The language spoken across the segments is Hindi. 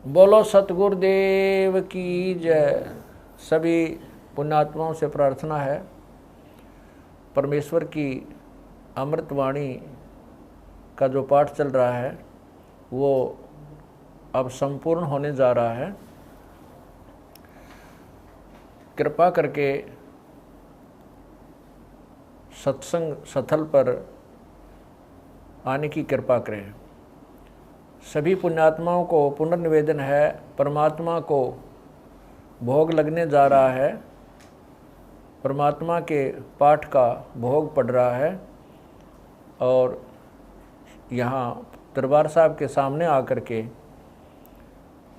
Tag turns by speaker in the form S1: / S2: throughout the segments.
S1: बोलो सतगुरुदेव की जय। सभी पुण्यात्माओं से प्रार्थना है, परमेश्वर की अमृतवाणी का जो पाठ चल रहा है वो अब संपूर्ण होने जा रहा है। कृपा करके सत्संग स्थल पर आने की कृपा करें। सभी पुण्यात्माओं को पुनर्निवेदन है, परमात्मा को भोग लगने जा रहा है, परमात्मा के पाठ का भोग पड़ रहा है और यहाँ दरबार साहब के सामने आकर के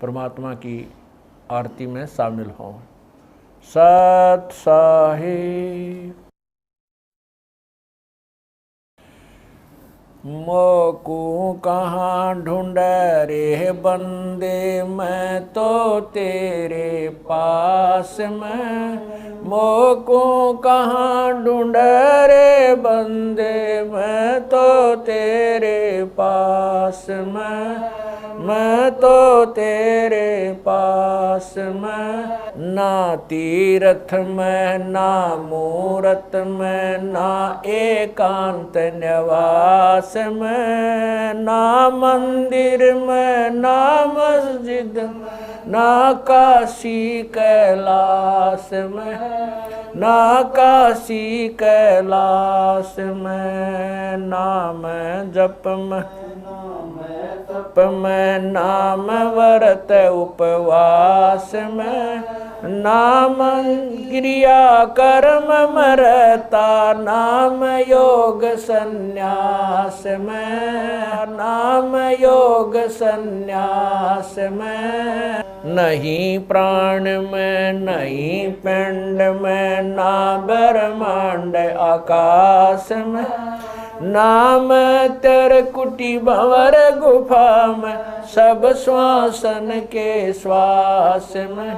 S1: परमात्मा की आरती में शामिल हों। सत साहिब। मोकू कहाँ ढूंढ रे बंदे, मैं तो तेरे पास में। मोकू कहाँ ढूंढ रे बंदे, मैं तो तेरे पास में। मैं तो तेरे पास में। ना तीरथ में ना मूरत में, ना एकांत निवास में, ना मंदिर में ना मस्जिद, ना काशी कैलाश में। ना काशी कैलाश में। नाम जप में में, नाम व्रत उपवास में, नाम क्रिया कर्म मरता, नाम योग संन्यास में। नाम योग संन्यास में। नहीं प्राण में नहीं पिंड में, ना ब्रह्मांड आकाश में। नाम तेरे कुटी भंवर गुफा में, सब श्वासन के श्वास में।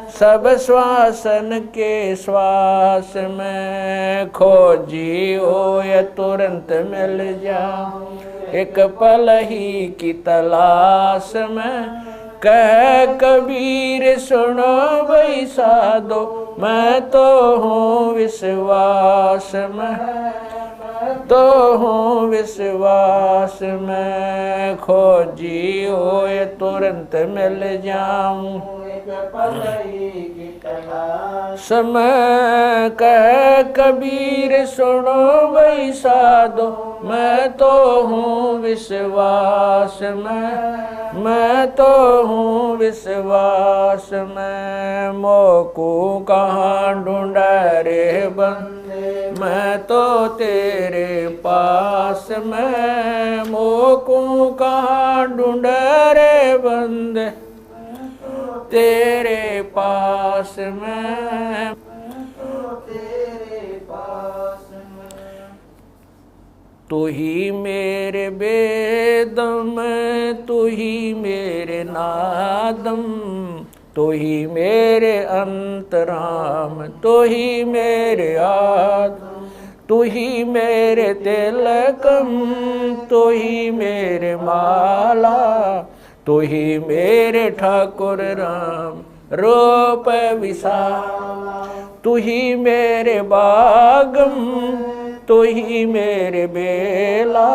S1: सब श्वासन के श्वास में। खोजी हो या तुरंत मिल जा, एक पल ही की तलाश में। कह कबीर सुनो भाई साधो, मैं तो हूँ विश्वास में। तो हूँ विश्वास में। खोजी हो ये तुरंत मिल जाऊं, समय कह कबीर सुनो भाई साधो, मैं तो हूँ विश्वास में। मैं तो हूँ विश्वास में। मोकू कहाँ ढूंढ रे बंदे, मैं तो तेरे पास में। मोकू कहाँ ढूंढ रे बंदे, तेरे पास में। तू ही मेरे वेदम, तू ही मेरे नादम, तू ही मेरे अंतराम, तू ही मेरे आत्म, तू ही मेरे तिलकम, तू ही मेरे माला, तू ही मेरे ठाकुर राम रूप विशाला। तू ही मेरे बागम, तू ही मेरे बेला,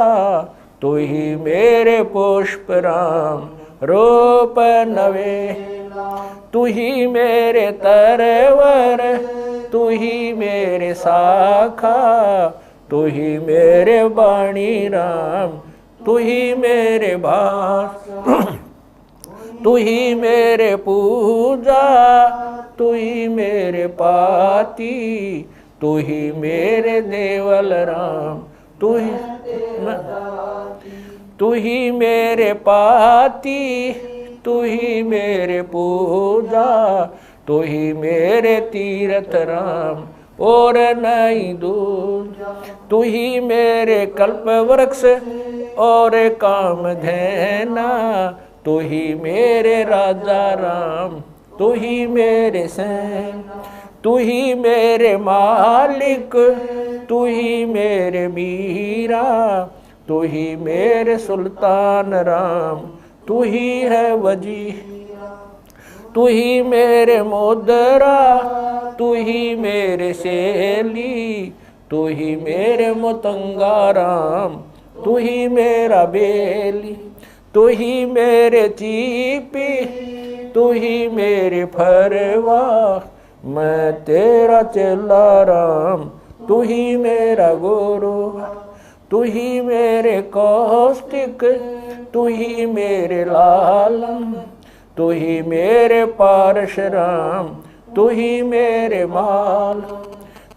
S1: तू ही मेरे पुष्प राम रूप नवेला। तू ही मेरे तरवर, तू ही मेरे शाखा, तू ही मेरे वाणी राम, तू ही मेरे भास। तू ही मेरे पूजा, तू ही मेरे पाती, तू ही मेरे देवल राम, तू ही मेरे पाती, तू ही मेरे पूजा, तू ही मेरे तीर्थ राम और नहीं दूजा। तू ही मेरे कल्प वृक्ष और काम धैना, तू ही मेरे राजा राम, तू ही मेरे सैन, तू ही मेरे मालिक, तू ही मेरे मीरा, तू ही मेरे सुल्तान राम, तू तू ही है वजीर, तू ही मेरे मोदरा, तू ही मेरे सेली, तू ही मेरे मतंगाराम, तू ही मेरा बेली, तू ही मेरे चीपी, तू ही मेरे फरवा, मैं तेरा चेला राम, तू ही मेरा गुरु, तू ही मेरे कौष्टिक, तू ही मेरे लालम, तू ही मेरे पारशुराम, तू ही मेरे माल,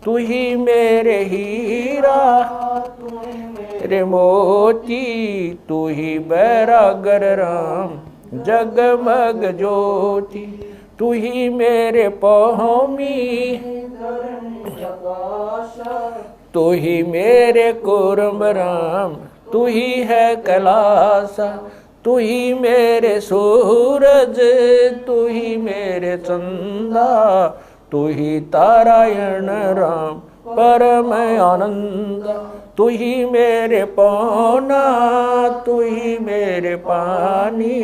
S1: तू ही मेरे हीरा, मेरे मोती, तू ही बैरागर राम, जगमग ज्योति, तू ही मेरे पौमी, तू ही मेरे कुर्म राम, तू ही है कैलासा, तू ही मेरे सूरज, तू ही मेरे चंदा, तू ही तारायण राम परम आनंद, तू ही मेरे पौना, तू ही मेरे पानी,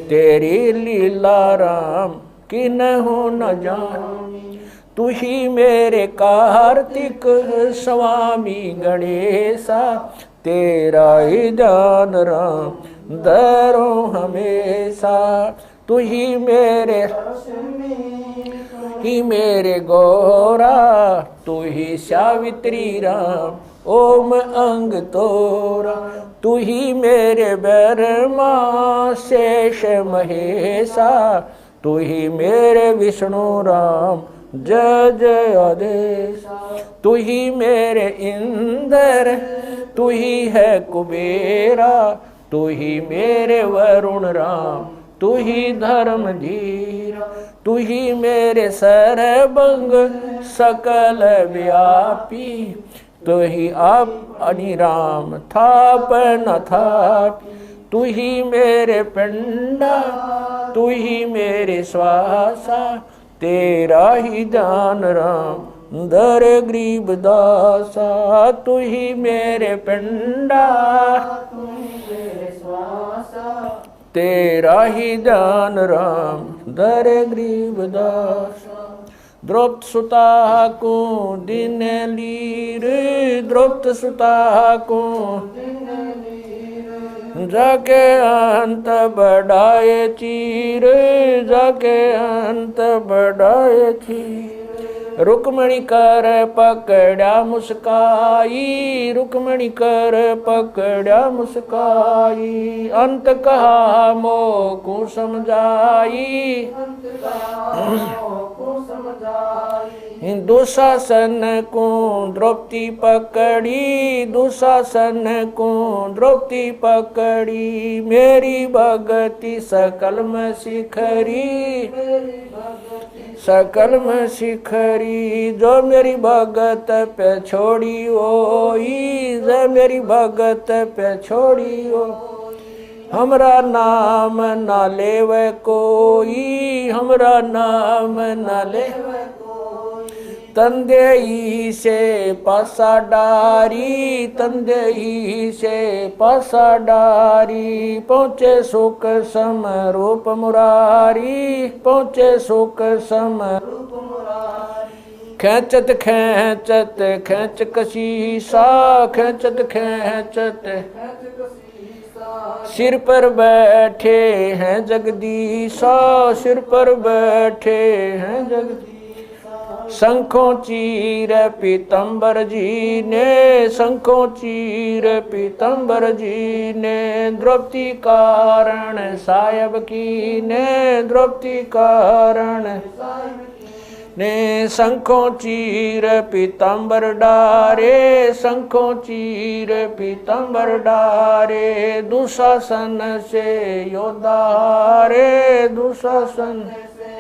S1: तेरी लीला राम किन्हु न जानी, तू ही मेरे कार्तिक स्वामी गणेशा, तेरा ही जान राम दरो हमेशा, तू ही मेरे गौरा, तू ही सावित्री राम ओम अंग तोरा, तू ही मेरे ब्रह्मा शेष महेशा, तू ही मेरे विष्णु राम जय जय आदेश, तू ही मेरे इंद्र, तू ही है कुबेरा, तू ही मेरे वरुण राम, तू ही धर्म धीरा, तू ही मेरे सर्वंग सकल व्यापी, तू ही आप अनिराम थाप न थापी, तू ही मेरे पिंडा, तू ही मेरे श्वासा, तेरा ही जान राम दर गरीब दासा, तू ही मेरे पिंडा, तू ही मेरे श्वासा, तेरा ही जान राम दर गरीब दासा, द्रौपद सुता को दिन लीर, द्रौपद सुता को जाके अंत बढ़ाए चीर, जाके अंत बढ़ाए चीर, रुक्मणी कर पकड़ा मुस्काई, रुक्मणी कर पकड़ा मुस्काई, अंत कहा मोको समझाई, दुशासन को द्रौपदी पकड़ी, दुशासन को द्रौपदी पकड़ी, मेरी भगति सकल में शिखरी, सकल में शिखरी, जो मेरी भगत पे छोड़ी ओई, जो मेरी भगत पे छोड़ी ओ, हमरा नाम ना लेवे कोई, हमरा नाम ना लेवे कोई, तंदेई से पासा डारी, तंदेई से पासा डारी, पहुँचे सुख सम रूप मुरारी, पहुँचे सुख सम रूप मुरारी, खेचत खेचत खेच कशीसा, खेचत खेचत सिर पर बैठे हैं जगदीशा, सिर पर बैठे हैं जगदीशा, शंखों चीर पीतम्बर जी ने, शंखों चीर पीतम्बर जी ने, द्रौपदी कारण सायब की ने, द्रौपदी कारण ने, शंखों चीर पीतम्बर डारे, शंखों चीर पीतम्बर डारे, दुशासन से योद्धा हारे, दुशासन से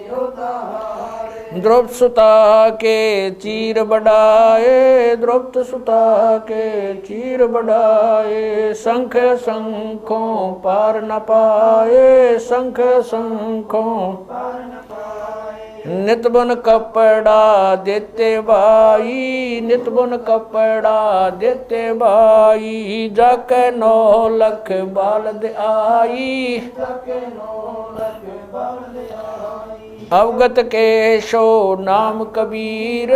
S1: योद्धा हारे, द्रौपद सुता के चीर बढ़ाए, द्रौपद सुता के चीर बढ़ाए, शंख शंखों पार न पाए, शंख शंखों पार न पाए, नित बुन कपड़ा देते भाई, नित बुन कपड़ा देते भाई, जाके 9 लख बालद आई, अवगत के सो नाम कबीर,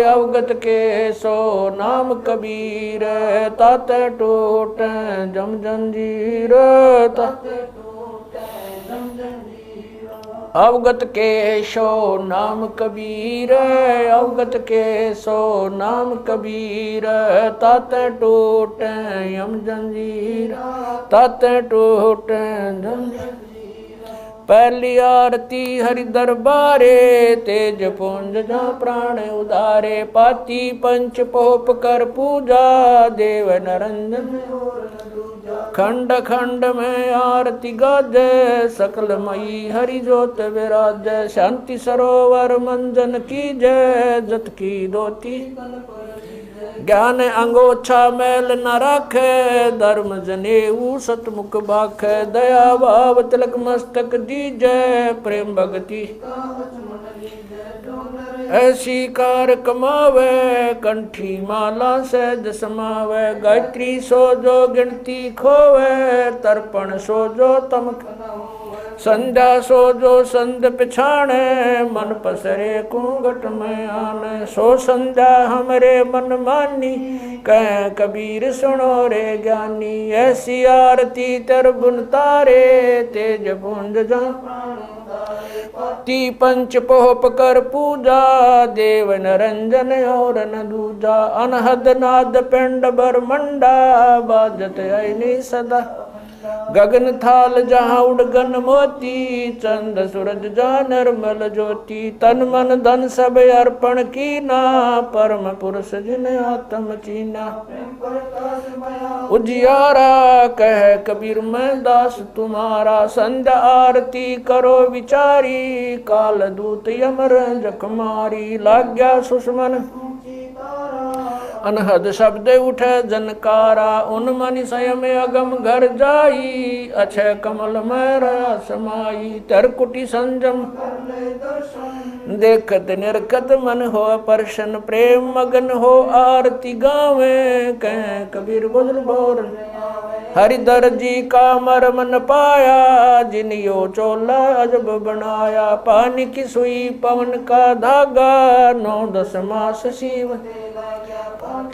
S1: अवगत के सो नाम कबीर, तात टूट जम जंजीर, अवगत के सो नाम कबीर, अवगत के सो नाम कबीर, तात टूट यम जंजीर, तात टूट जंजीर। पहली आरती हरि दरबारे, तेज पुंज जा प्राण उदारे, पाती पंच पोप कर पूजा, देव नरंजन खंड खंड में आरती गाजे, सकल मई हरि जोत विराज, शांति सरोवर मंजन की जय, जत की दोती ज्ञान अंगोछा मैल न राखे, धर्म जनेऊ सतमुख बाखे, दया भाव तिलक मस्तक दीजै, प्रेम भगति ऐसी कार कमावे, कंठी माला सहज समावे, गायत्री सो जो गिनती खोवे, तर्पण सो जो तम संध्या सो जो संध पिछाणे, मन पसरे कुंगट में आने, सो संध्या हमरे मन मानी, कह कबीर सुनो रे ज्ञानी, ऐसी आरती तर बुन तारे, तेज पुंज जा ती पंच पोप कर पूजा, देव नरंजन और न दूजा, अनहद नाद पिंड बरमंडा, बाजत ऐनी सदा गगन थाल जहाँ उड़गन मोती, चंद सूरज जा निर्मल ज्योति, तन मन धन सब अर्पण कीना, परम पुरुष जिन आत्म चीना, उजियारा कह कबीर मैं दास तुम्हारा, संध्या आरती करो विचारी, काल दूत यमर जखमारी, लाग्या सुषमन अनहद शब्द उठे जनकारा, उन मनि स्वयं अगम घर जाई, अक्षय कमल में रहा समाई, तरकुटी संजम देखत निरखत मन हो परशन, प्रेम मगन हो आरती गावे, कह कबीर बुझल बोर हरिधर जी का मरम न पाया, जिन यो चोला अजब बनाया, पानी की सुई पवन का धागा, 9-10 मास शिव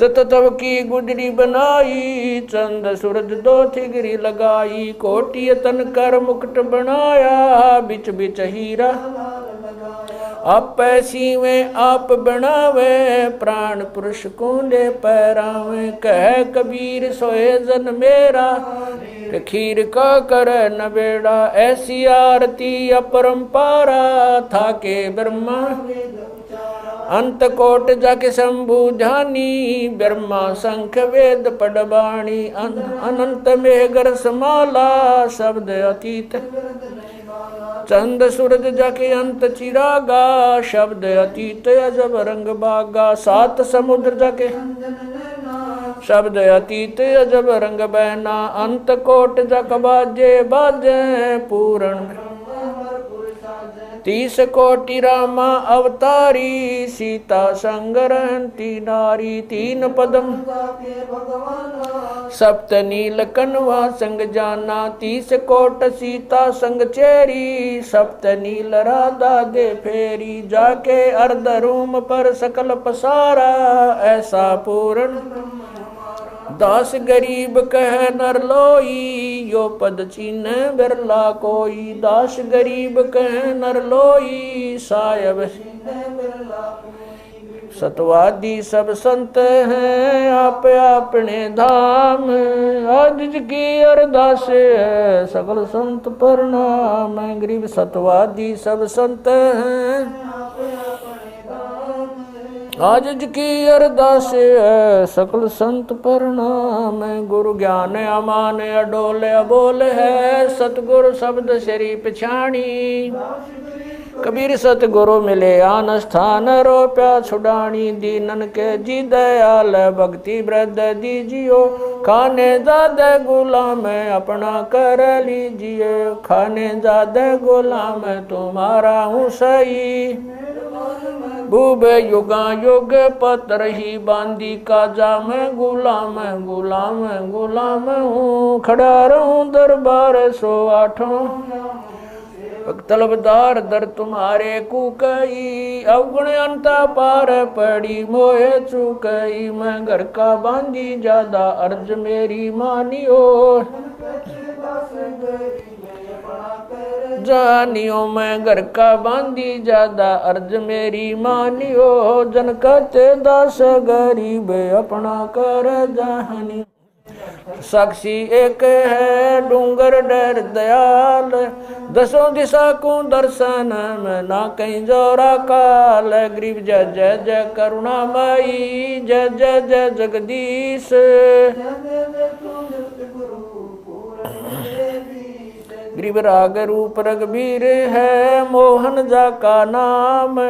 S1: तब की गुजरी बनाई, चंद सूरज 2 थिगरी लगाई, कोटि तन कर मुकुट बनाया, बिच बिच हीरा आप पैसी में आप बनावे, प्राण पुरुष कुंडे पैरावे, कह कबीर सोए जन मेरा, खीर का कर न बेड़ा, ऐसी आरती अपरंपारा, था के ब्रह्मा अंत कोट जाके शंभु जानी, ब्रह्मा शंख वेद पडबाणी, अनंत मेघर समाला, शब्द अतीत चंद सूरज जाके अंत चिरागा, शब्द अतीत अजब रंग बागा, 7 समुद्र जाके शब्द अतीत अजब रंग बहना, अंत कोट जक बाजे बाजे, पूर्ण 30 कोटि रामा अवतारी, सीता संग रहती नारी, 3 पदम सप्त नील कनवा संग जाना, 30 कोट सीता संग चेरी, सप्त नील राधा दे फेरी, जाके अर्ध रूम पर सकल पसारा, ऐसा पूर्ण दास गरीब कह नर लोई, यो पद चीन बिरला कोई, दास गरीब कह नर लोई, सायब सतवादी सब संत हैं, आप अपने धाम, आज की अरदास है सकल संत प्रणाम, गरीब सतवादी सब संत हैं, आज की अरदास है सकल संत प्रणाम, गुरु ज्ञान अमान अडोल अबोल है, सतगुरु शब्द श्री पिछाणी, कबीर सतगुरु मिले आन स्थान रोप्या छुड़ानी दीनन के जी दयाल भक्ति वृद्ध दीजियो खाने ज्यादा गुलाम अपना कर लीजिए खाने ज्यादा गुलाम तुम्हारा हूँ सही भूब युगा युग पत्र ही बांदी का जाम गुलाम गुलाम गुलाम हूँ खड़ा रहूं दरबार 108 तलबदार दर तुम्हारे कुकई अवगुण अंता पार पड़ी मोहे चुकई मैं घर का बांधी ज्यादा अर्ज मेरी मानियो जानियो मैं घर का बांधी ज्यादा अर्ज मेरी मानियो जन कहते दास गरीब अपना कर जानी साक्षी एक है डूंगर डर दयाल दसों दिशा को दर्शन में ना कहीं जोरा काल गरीब जय जय जय करुणामयी जय जय जय जगदीश गरीब राग रूप रघुबीर है मोहन जा का नाम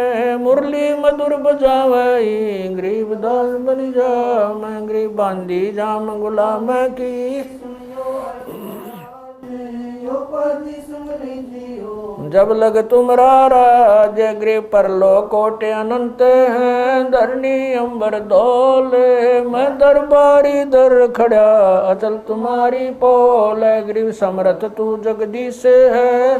S1: मुरली मधुर बजावई गरीब दास बलि जाम गरीब बांधी जाम गुलाम की जब लग तुम्हारा जय गरीब परलो कोटे अनंत हैं धरनी अंबर दौल मैं दरबारी दर खड़ा अचल तुम्हारी पोल गरीब समर्थ तू जगदीश है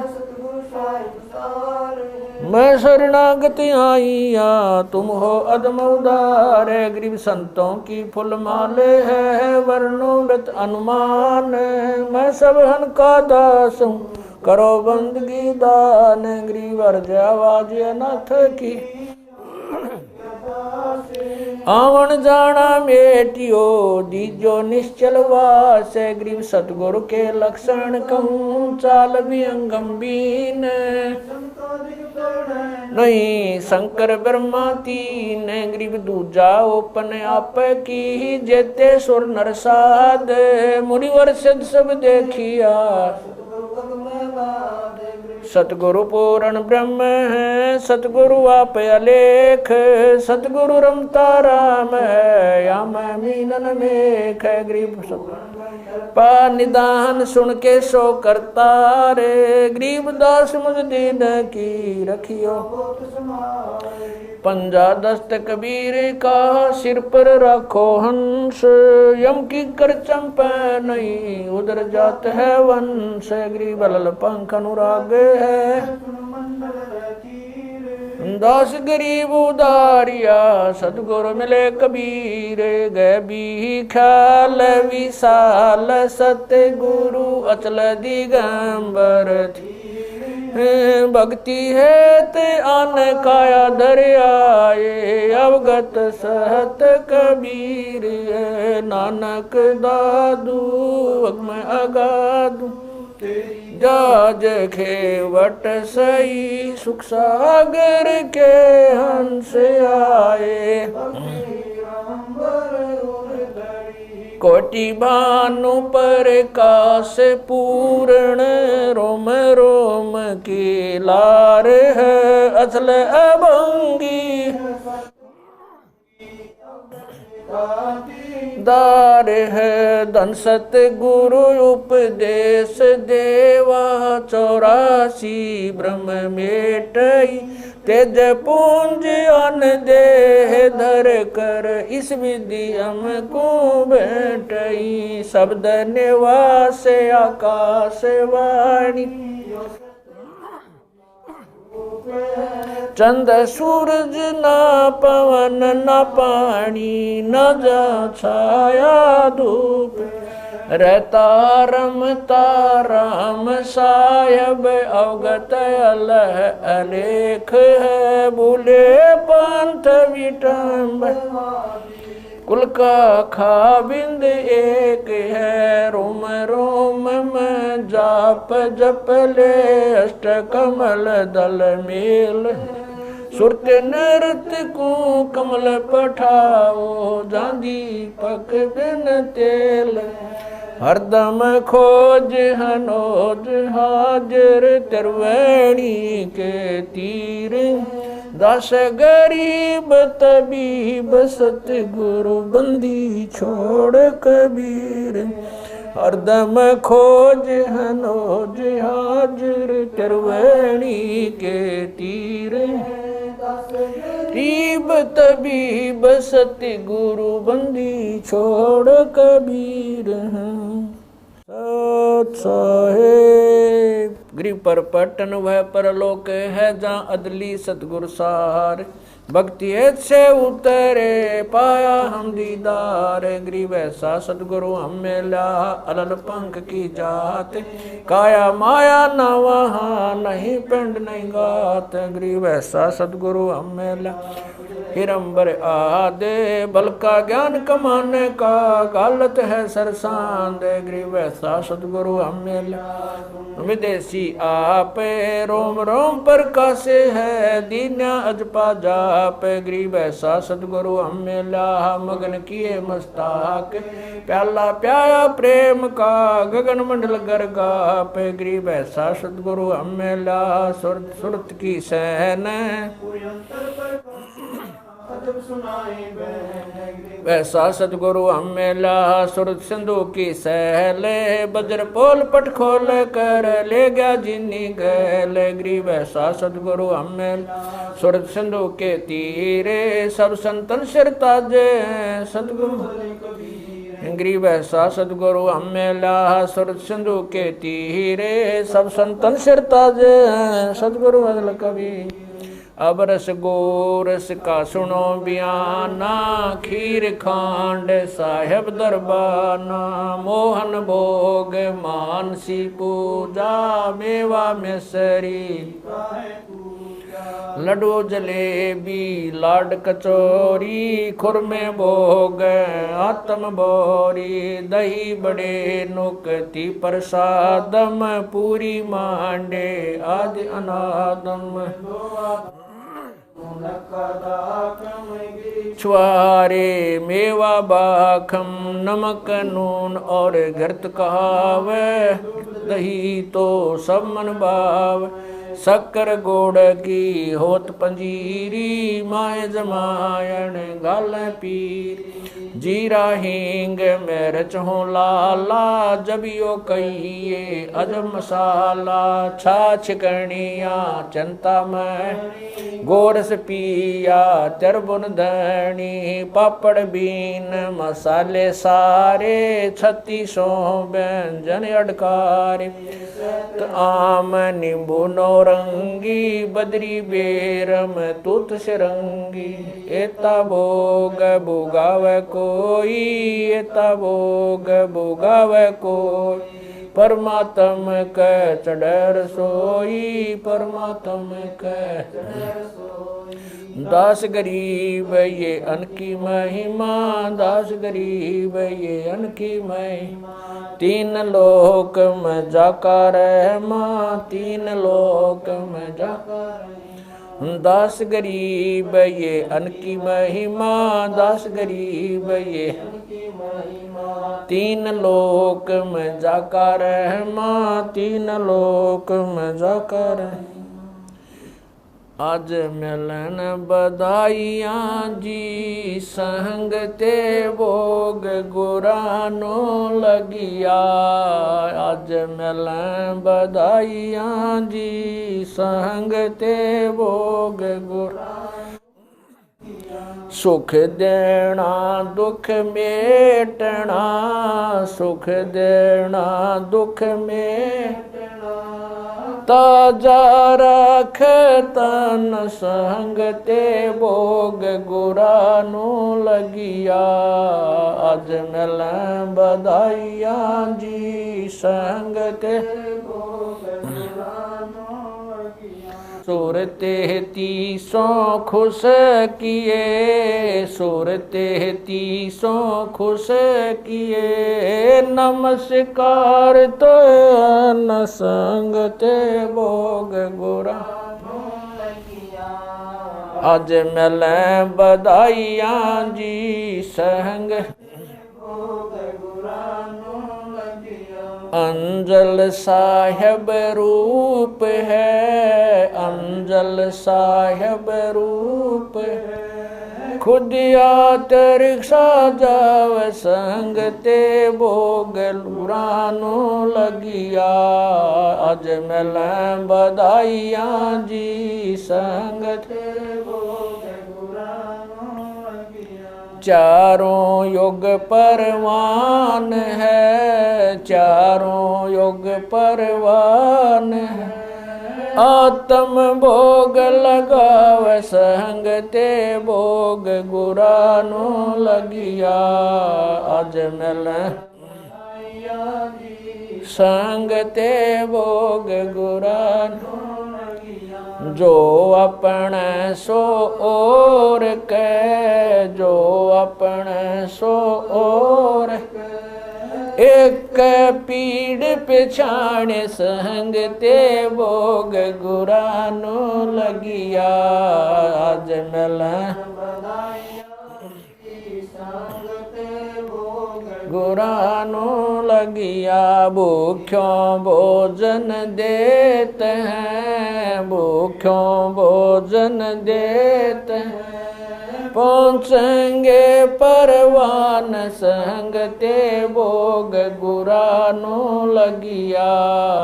S1: मैं शरणागति आईया तुम हो अदम उदार गरीब संतों की फुल माले है वर्णों व्रत अनुमान मैं सब हन का दास हूँ करो बंदगी दान गरीब अर्ज आवाज अनाथ की आवन जाना मेटियो दीजो निश्चल वास गरीब सतगुरु के लक्षण कहूँ चाल भी अंगम्बीन नहीं शंकर ब्रह्मा तीन गरीब दूजा ओपन आप की जेते सुर नरसाद मुनिवर सिद्ध सब देखिया सतगुरु पूर्ण ब्रह्म है सतगुरु आप अलेख सतगुरु रमता राम है या मैं मीनन मेख है गरीब पा निदान सुन के सो करता रे गरीब दास मुझ दीन की रखियो पंजा दस्त कबीर का सिर पर रखो हंस यम की कर चंपा नहीं उधर जात है वंश गरीब लल पंख अनुराग है दास गरीब उदारिया सतगुरु मिले कबीर गए भी ख्याल विशाल सत्य गुरु अचल दिगंबर थी भक्ति है ते आन काया दरियाए अवगत सहत कबीर नानक दादू मैं अगादू जाज खेवट सही सुख सागर के हंस आए कोटि भानु पर काश पूर्ण रोम रोम की लार है असल अभंगी दार है धन सत गुरु उपदेश देवा 84 ब्रह्म मेटई तेज पूंज अन देह धर कर इस विधि हमको बैठई शब्द निवास आकाश वाणी चंद सूरज ना पवन न पानी न जा छाया धूप रहता रमता राम साहब अवगत अलह अलेख है भूले पंथ विटम्ब कुल का खाबिंद एक है रोम रोम में जाप जप ले अष्ट कमल दल मेल सुरत नृत्य को कमल पठाओ जांदी पक बिन तेल हरदम खोज हनोज हाजिर त्रिवेणी के तीर दस गरीब तबीब सतगुरु बंदी छोड़ कबीर हरदम खोज हनोज हाजिर त्रिवेणी के तीर गरीब तबीब सतगुरु बंदी छोड़ कबीर सत साहेब गरीब पर पटन वह परलोक है जहाँ अदली सतगुरु सार भक्ति से उतरे पाया हम दीदार गरीब ऐसा सतगुरु हम मिला अलल पंख की जात काया माया न वहाँ नहीं पिंड नहीं गात गरीब ऐसा सतगुरु हम मिला हिरंबर आदे बल का ज्ञान कमाने का गालत है सरसांद गरीब ऐसा सतगुरु हम मिला विदेशी आप रोम रोम पर कासे है दीन्या अजपा जाप गरीब ऐसा सतगुरु हम मिला मगन किए मस्ताक प्याला प्याया प्रेम का गगन मंडल गरगाप गरीब ऐसा सतगुरु हम मिला सुरत सुरत की सहन वैसा सतगुरु हम मिला सुरत सिंधु की सहले बज्र पोल पट खोल कर ले गया जिन्नी गैल गरीब ऐसा सतगुरु हम मिला सुरत सिंधु के तीरे सब संतन सिर ताजे सतगुरु गरीब ऐसा सतगुरु हम मिला सुरत सिंधु के तीरे सब संतन सिर ताजे सतगुरु अदल कबीर अब रस गोरस का सुनो बयाना खीर खांड साहेब दरबाना मोहन भोग मानसी पूजा मेवा मिसरी लड्डू जलेबी लाड कचौरी खुरमे भोग आत्म बोरी दही बड़े नुकती प्रसादम पूरी मांडे आदि अनादम छुआरे मेवा बाखम नमक नून और घृत कहाव दही तो सब मन भाव शक्कर गोड़ की होत पंजीरी माए जमायण गाल पीर जीरा हींग मिर्च हो लाला जबियो कहिए अजब मसाला छाछ कणिया चंता में गोरस पिया तिरबुन धनी पापड़ बीन मसाले सारे 3600 व्यंजन अडकारे आम नींबू नौरंगी बदरी बेरम तुत सिरंगी एता भोग भुगाव कोई एता भोग भुगाव कोई परमात्म कै चढ़र सोई परमात्म कै दास गरीब ये अनकी महिमा दास गरीब ये अनकी महिमा तीन लोक में जाका रहमा तीन लोक में जाका दास गरीब ये अनकी महिमा दास गरीब ये तीन लोक में जाका रहमा तीन लोक में जाका रहमा आज मिलन बधाइयाँ जी संग ते भोग गुरानो लगिया आज मिलन बधाइयाँ जी संग ते भोग गुरानो सुख देना दुख मेटना सुख देना दुख मेटना ताजा रख तन संग ते भोग गुरानो लगिया आज मिल बधाइया जी संग ते भोग गुरानो सूरते तीसों खुश किए सूरते तीसों खुश किए नमस्कार तो न संग ते भोग गुरा आज मिल बधाइयाँ जी संग भोग गुरानो अंजल साहिब रूप है, अंजल साहिब रूप है। खुद आत रिक्शा जाव संग ते भोग लुरानो लगिया। अज मिल बधाइयाँ जी संग ते भोग लुरानो लगिया। चारों युग परवान है, चारों युग परवान है। आत्म भोग लगाव संग ते भोग गुरानो लगिया। अज मिल संग ते भोग गुरानो लगिया। जो अपने सो और के, जो अपने सो और एक पीड़ पिछाण संग ते भोग गुरानो लगिया। आज मिल गुरानो लगिया। भूख्यों भोजन देते हैं, भूख्यों भोजन देते हैं। पहुँचेंगे परवान संग ते भोग गुरानो लगिया।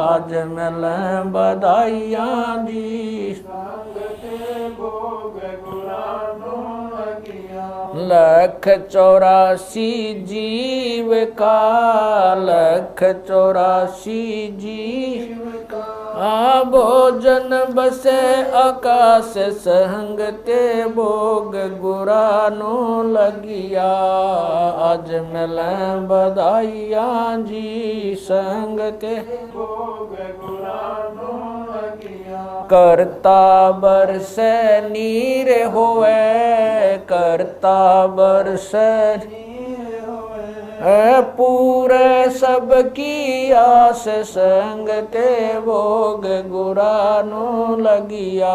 S1: आज मिल बधाइयाँ जी संग ते भोग गुरानो लगिया। 184 जीव का, 184 जीव का। भोजन बसे आकाश संग ते भोग गुरानो लगिया। आज मिल बधाइयाँ जी संग ते भोग गुरानो लगिया। करता बरसे नीर होवे, करता बरसे पूरे सबकी आस संग ते भोग गुरानो लगिया।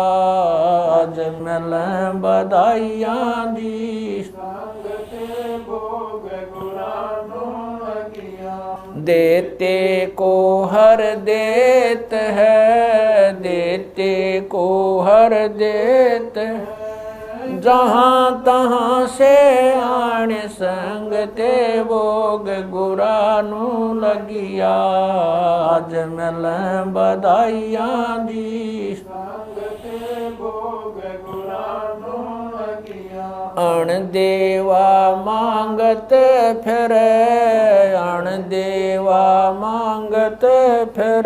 S1: आज मिल बधाइयाँ जी संग ते भोग गुरानो लगिया। देते को हर देत है, देते को हर देत है। जहाँ तहाँ से आण संग ते भोग गुरानो लगिया। आज मिल बधाइयाँ जी संग ते भोग गुरानो लगिया। अण देवा मांगत फिर, अण देवा मांगत फिर।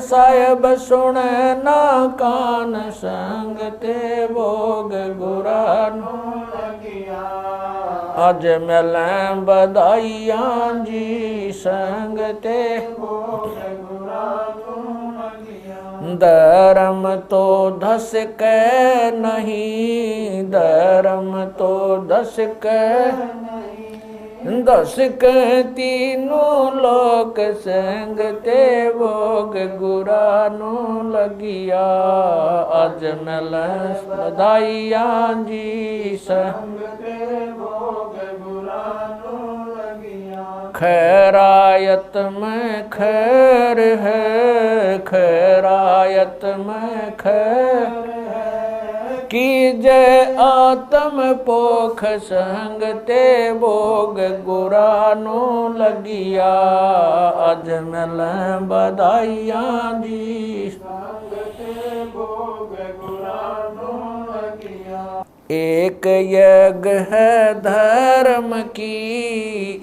S1: साहिब सुने ना कान संग ते भोग गुरानो लगिया। आज मिल बधाइयाँ जी संग ते भोग गुरानो लगिया। धर्म तो धस के नहीं, धर्म तो धस के नहीं। दस के तीनों लोक संग ते भोग गुरानो लगिया। आज मिल बधाइयाँ जी संग ते भोग गुरानो लगिया। खैरायत में खैर है, खैरायत में खैर की जय आत्म पोख संग ते भोग गुरानो लगिया। आज मिल बधाइयाँ जी संग ते भोग गुरानो लगिया। एक यज्ञ है धर्म की,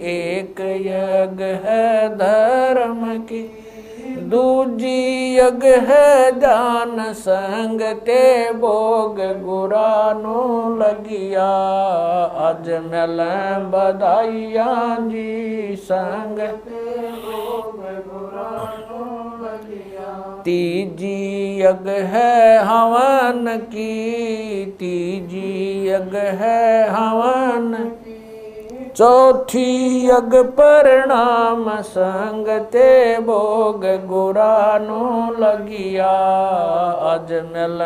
S1: एक यज्ञ है धर्म की। दूजी यज्ञ है दान संग ते भोग गुरानो लगिया। आज मिल बधाइयाँ जी संग ते भोग गुरानो लगिया। तीजी यज्ञ है हवन की, तीजी यज्ञ है हवन की। चौथी यज्ञ परिणाम संग ते भोग गुरानो लगिया। आज मिल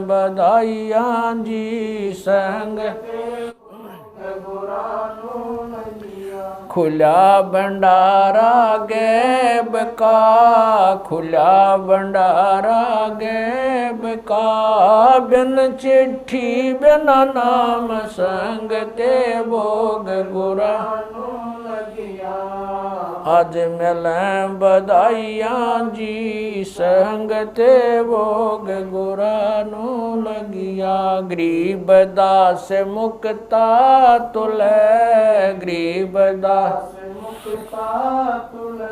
S1: बधाइयाँ जी संग ते भोग गुरानो लगिया। खुला भंडारा गैब का, खुला भंडारा गैब का, बिन चिट्ठी बिना नाम संग ते भोग गुरा लगिया। आज मिलें बधाइयाँ जी संग ते भोग गुरा नो लगिया। गरीब दास मुक्ता तुले, गरीब दास मुक्ता तुले,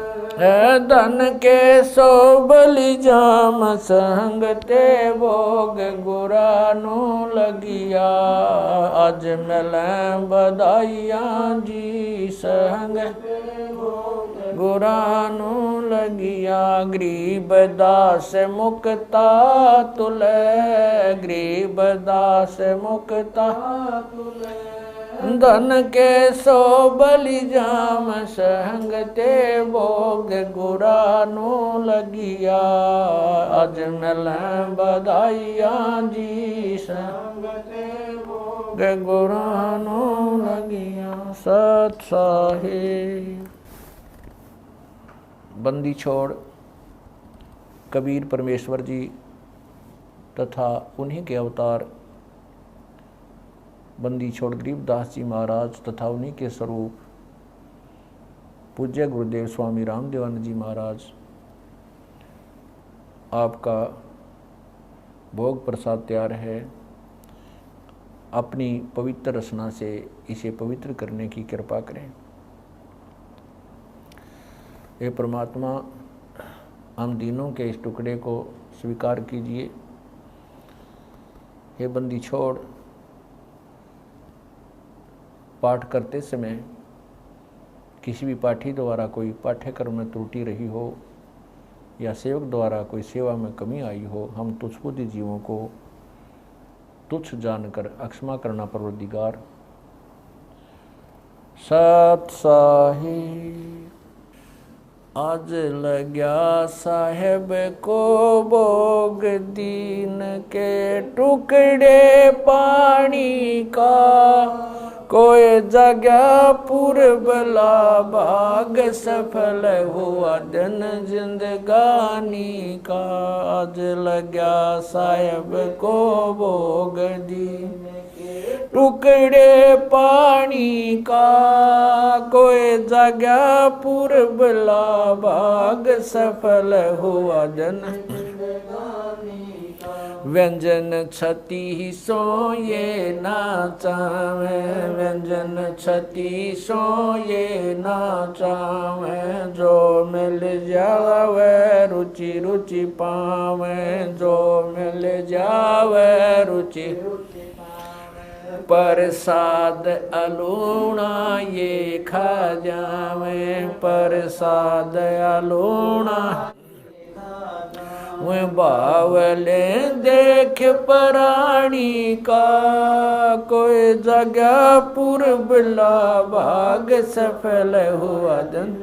S1: धन के सो बलि जाम संग ते भोग गुरा नो लगिया। आज मिलें बधाइयाँ जी संग गुरा नो लगिया। गरीब दास मुक्ता तुले, गरीब दास मुक्ता तुले, धन के सो बलि जाम संग ते भोग गुरा नो लगिया। आज मिलें बधाइयाँ जी संग ते भोग गुरा नो लगिया। सत साहिब। बंदी छोड़ कबीर परमेश्वर जी तथा उन्हीं के अवतार बंदी छोड़ गरीबदास जी महाराज तथा उन्हीं के स्वरूप पूज्य गुरुदेव स्वामी रामदेवानंद जी महाराज, आपका भोग प्रसाद तैयार है। अपनी पवित्र रचना से इसे पवित्र करने की कृपा करें। हे परमात्मा, हम दीनों के इस टुकड़े को स्वीकार कीजिए। हे बंदी छोड़ पाठ करते समय किसी भी पाठी द्वारा कोई पाठ्यक्रम में त्रुटि रही हो या सेवक द्वारा कोई सेवा में कमी आई हो, हम तुच्छबुद्धि जीवों को तुच्छ जानकर अक्षमा करना परवरदिगार। सत साहिब। आज लग्या साहेब को भोग दीन के टुकड़े पानी का, कोई जगह पूर्वला भाग सफल हुआ दिन जिंदगानी का। आज लग्या साहेब को भोग दीन टुकड़े पानी का, कोई जगह पूर्वला भाग सफल हुआ जन व्यंजन छती सो ये नाचावे, व्यंजन छती सो ये नाचावे, जो मिल जावे रुचि रुचि पावे, जो मिल जावे रुचि प्रसाद अलूणा ये खा जावे, प्रसाद अलूणा वे बावले देख प्राणी का, कोई जगह पूर्वला भाग सफल हुआ दिन।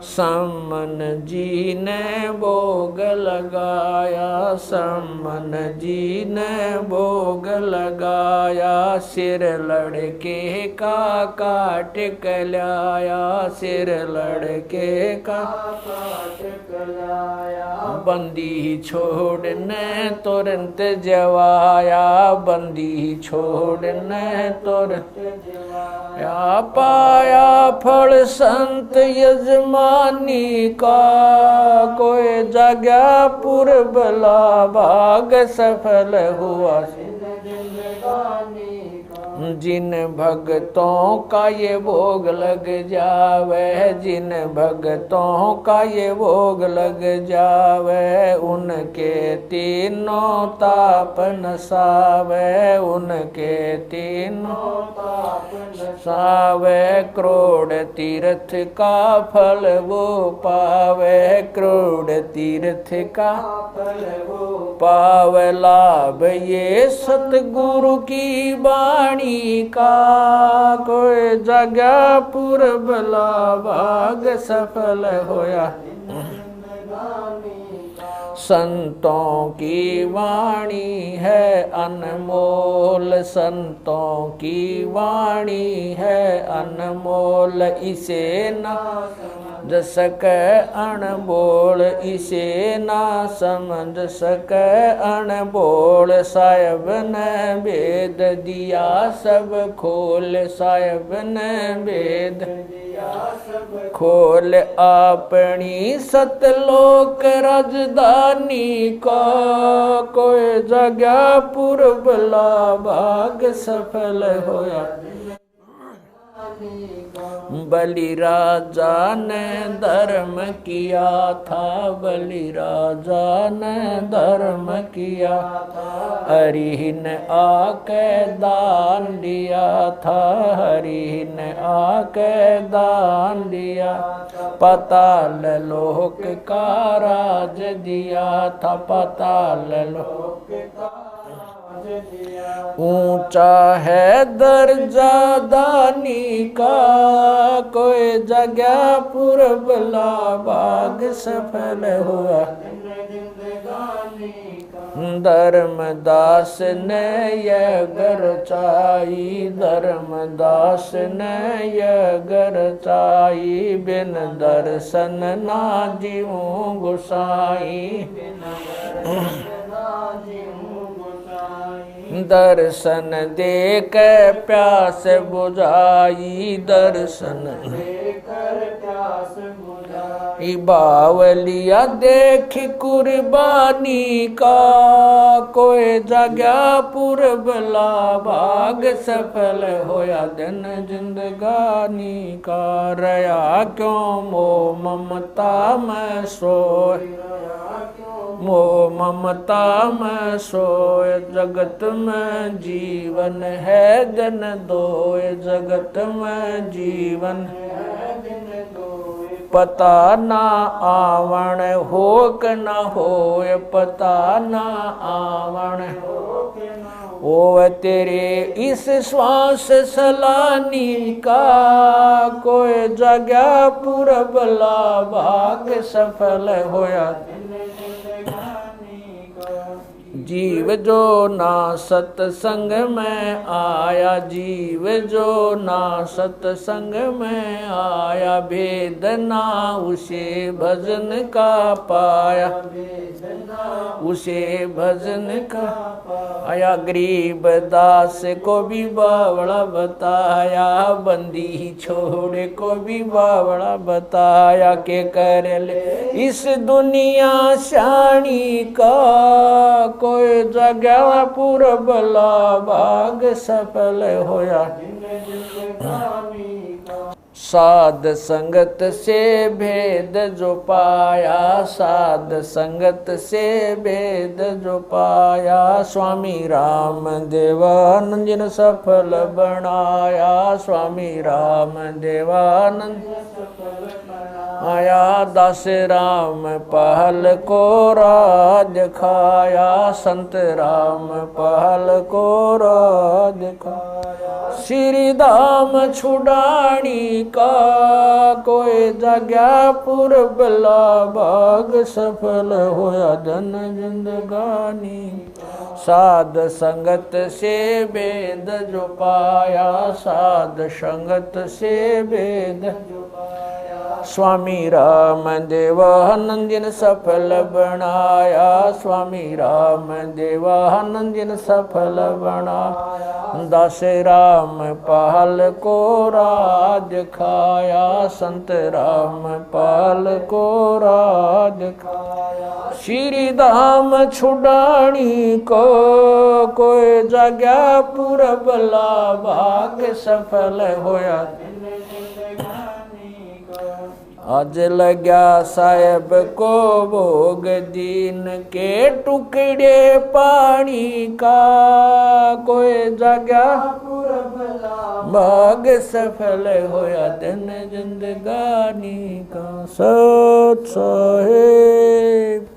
S1: सम्मन जी ने भोग लगाया, सम्मन जी ने भोग लगाया, सिर लड़के का काट कलाया, सिर लड़के का काट कलाया। बंदी छोड़ने तुरंत जवाया, बंदी छोड़ने तुरंत जवाया, पाया फल संत यजमानी का, कोई जगह पूर्वला भाग सफल हुआ जिन भक्तों का ये भोग लग जावे, जिन भक्तों का ये भोग लग जावे, उनके तीनों ताप नसावे, उनके तीनों ताप नसावे। करोड़ तीर्थ का फल वो पावे, करोड़ तीर्थ का फल वो पावे। लाभ ये सतगुरु की वाणी का, कोई जगह पूर्वला भाग सफल होया। संतों की वाणी है अनमोल, संतों की वाणी है अनमोल, इसे ना समझ सके अनबोल, इसे ना समझ सके अनबोल। साहिब ने भेद दिया सब खोल, साहिब ने भेद खोल, अपनी सतलोक राजधानी का कोई जगह पुरबला भाग सफल होया। बलि राजा ने धर्म किया था, बलि राजा ने धर्म किया, हरि ने आके दान दिया था, हरि ने आके दान दिया। पाताल लोक का राज दिया था, पाताल लोक का ऊंचा है दर्जा दानी का, कोई जगह पुरबला भाग सफल हुआ। धर्मदास ने यह गर चाई, धर्मदास ने यह गर चाई, बिन दर्शन ना जीऊं गोसाई। दर्शन देख प्यास बुझाई, दर्शन देकर प्यास बुझाई। बावलिया देख कुर्बानी का, कोई जगह पुरबला भाग सफल होया दिन जिंदगानी का। रया क्यों मोह ममता में सोए, मोह ममता में सोए, जगत में जीवन है दिन दोए, जगत में जीवन है दिन दोए। पता ना आवण हो कि न होए, पता ना आवण ओ तेरे इस श्वास सलानी का, कोई जगह पुरबला भाग सफल होया। जीव जो ना सत्संग में आया, जीव जो ना सत्संग में आया, भेद ना उसे भजन का पाया, उसे भजन का आया। गरीब दास को भी बावड़ा बताया, बंदी छोड़े को भी बावड़ा बताया, के कर ले इस दुनिया शानी का, कोई जगह पुरबला भाग सफल होया। साध संगत से भेद जो पाया, साध संगत से भेद जो पाया, स्वामी राम देवानंद जिन सफल बनाया, स्वामी राम देवानंद आया। दास राम पहल को राज खाया, संत राम पहल को राज खाया। श्री धाम छुड़ानी का, कोई जगह पुरबला भाग सफल होया धन जिंदगानी। साध संगत से भेद जो पाया, साध संगत से भेद जो पाया, स्वामी राम देवानंद जिन सफल बनाया, स्वामी राम देवानंद जिन सफल बनाया। दास राम पहल को राज खाया, संत राम पहल को राज खाया। श्री धाम छुड़ानी को, कोई जगह पुरबला भाग सफल होया। आज लग्या साहेब को भोग दीन के टुकड़े पानी का, कोई जगह भाग सफल होया दिन जिंदगानी का। सत साहेब।